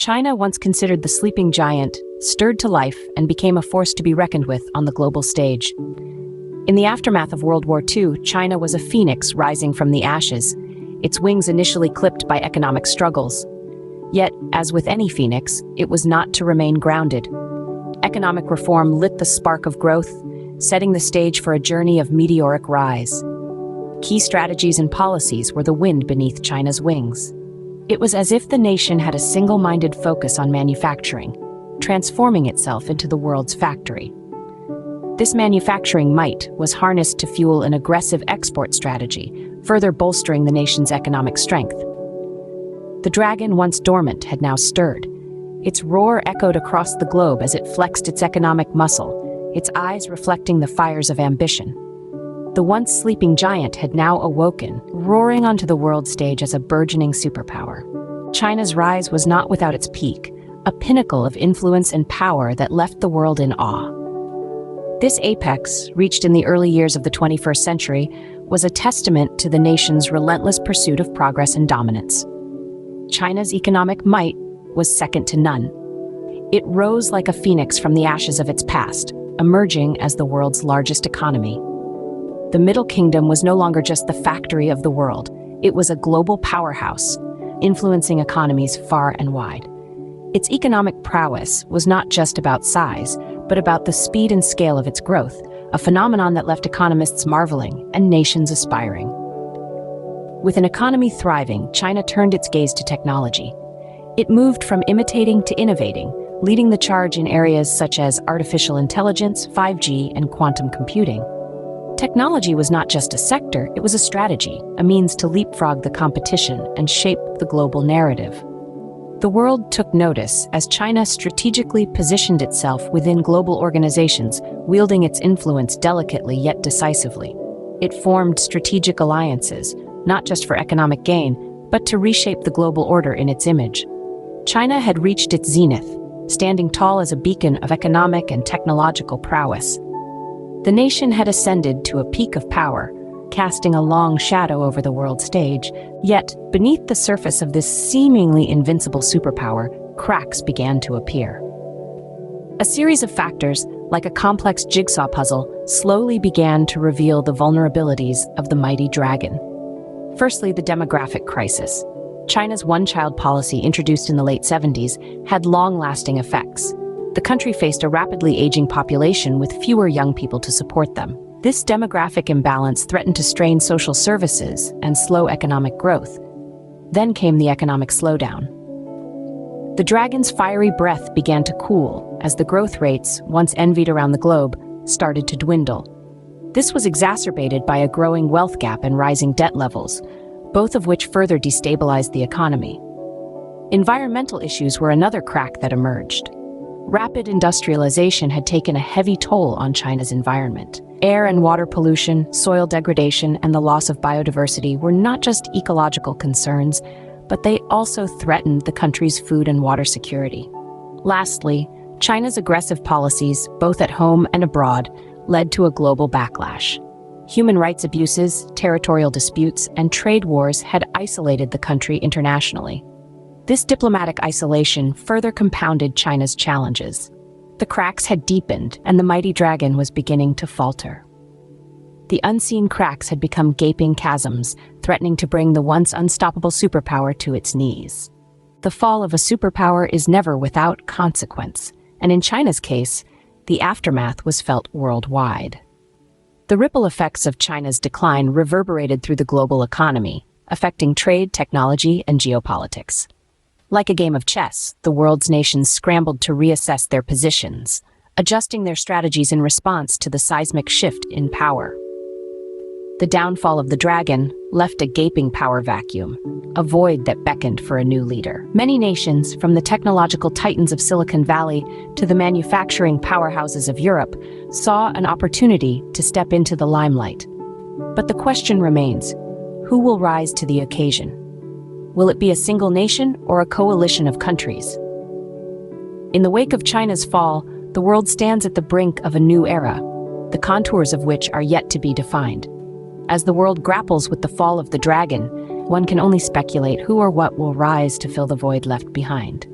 China, once considered the sleeping giant, stirred to life and became a force to be reckoned with on the global stage. In the aftermath of World War II, China was a phoenix rising from the ashes, its wings initially clipped by economic struggles. Yet, as with any phoenix, it was not to remain grounded. Economic reform lit the spark of growth, setting the stage for a journey of meteoric rise. Key strategies and policies were the wind beneath China's wings. It was as if the nation had a single-minded focus on manufacturing, transforming itself into the world's factory. This manufacturing might was harnessed to fuel an aggressive export strategy, further bolstering the nation's economic strength. The dragon, once dormant, had now stirred. Its roar echoed across the globe as it flexed its economic muscle, its eyes reflecting the fires of ambition. The once sleeping giant had now awoken, roaring onto the world stage as a burgeoning superpower. China's rise was not without its peak, a pinnacle of influence and power that left the world in awe. This apex, reached in the early years of the 21st century, was a testament to the nation's relentless pursuit of progress and dominance. China's economic might was second to none. It rose like a phoenix from the ashes of its past, emerging as the world's largest economy. The Middle Kingdom was no longer just the factory of the world. It was a global powerhouse, influencing economies far and wide. Its economic prowess was not just about size, but about the speed and scale of its growth, a phenomenon that left economists marveling and nations aspiring. With an economy thriving, China turned its gaze to technology. It moved from imitating to innovating, leading the charge in areas such as artificial intelligence, 5G, and quantum computing. Technology was not just a sector, it was a strategy, a means to leapfrog the competition and shape the global narrative. The world took notice as China strategically positioned itself within global organizations, wielding its influence delicately yet decisively. It formed strategic alliances, not just for economic gain, but to reshape the global order in its image. China had reached its zenith, standing tall as a beacon of economic and technological prowess. The nation had ascended to a peak of power, casting a long shadow over the world stage, yet beneath the surface of this seemingly invincible superpower, cracks began to appear. A series of factors, like a complex jigsaw puzzle, slowly began to reveal the vulnerabilities of the mighty dragon. Firstly, the demographic crisis. China's one-child policy, introduced in the late 70s, had long-lasting effects. The country faced a rapidly aging population with fewer young people to support them. This demographic imbalance threatened to strain social services and slow economic growth. Then came the economic slowdown. The dragon's fiery breath began to cool as the growth rates, once envied around the globe, started to dwindle. This was exacerbated by a growing wealth gap and rising debt levels, both of which further destabilized the economy. Environmental issues were another crack that emerged. Rapid industrialization had taken a heavy toll on China's environment. Air and water pollution, soil degradation, and the loss of biodiversity were not just ecological concerns, but they also threatened the country's food and water security. Lastly, China's aggressive policies, both at home and abroad, led to a global backlash. Human rights abuses, territorial disputes, and trade wars had isolated the country internationally. This diplomatic isolation further compounded China's challenges. The cracks had deepened, and the mighty dragon was beginning to falter. The unseen cracks had become gaping chasms, threatening to bring the once unstoppable superpower to its knees. The fall of a superpower is never without consequence, and in China's case, the aftermath was felt worldwide. The ripple effects of China's decline reverberated through the global economy, affecting trade, technology, and geopolitics. Like a game of chess, the world's nations scrambled to reassess their positions, adjusting their strategies in response to the seismic shift in power. The downfall of the dragon left a gaping power vacuum, a void that beckoned for a new leader. Many nations, from the technological titans of Silicon Valley to the manufacturing powerhouses of Europe, saw an opportunity to step into the limelight. But the question remains, who will rise to the occasion? Will it be a single nation or a coalition of countries? In the wake of China's fall, the world stands at the brink of a new era, the contours of which are yet to be defined. As the world grapples with the fall of the dragon, one can only speculate who or what will rise to fill the void left behind.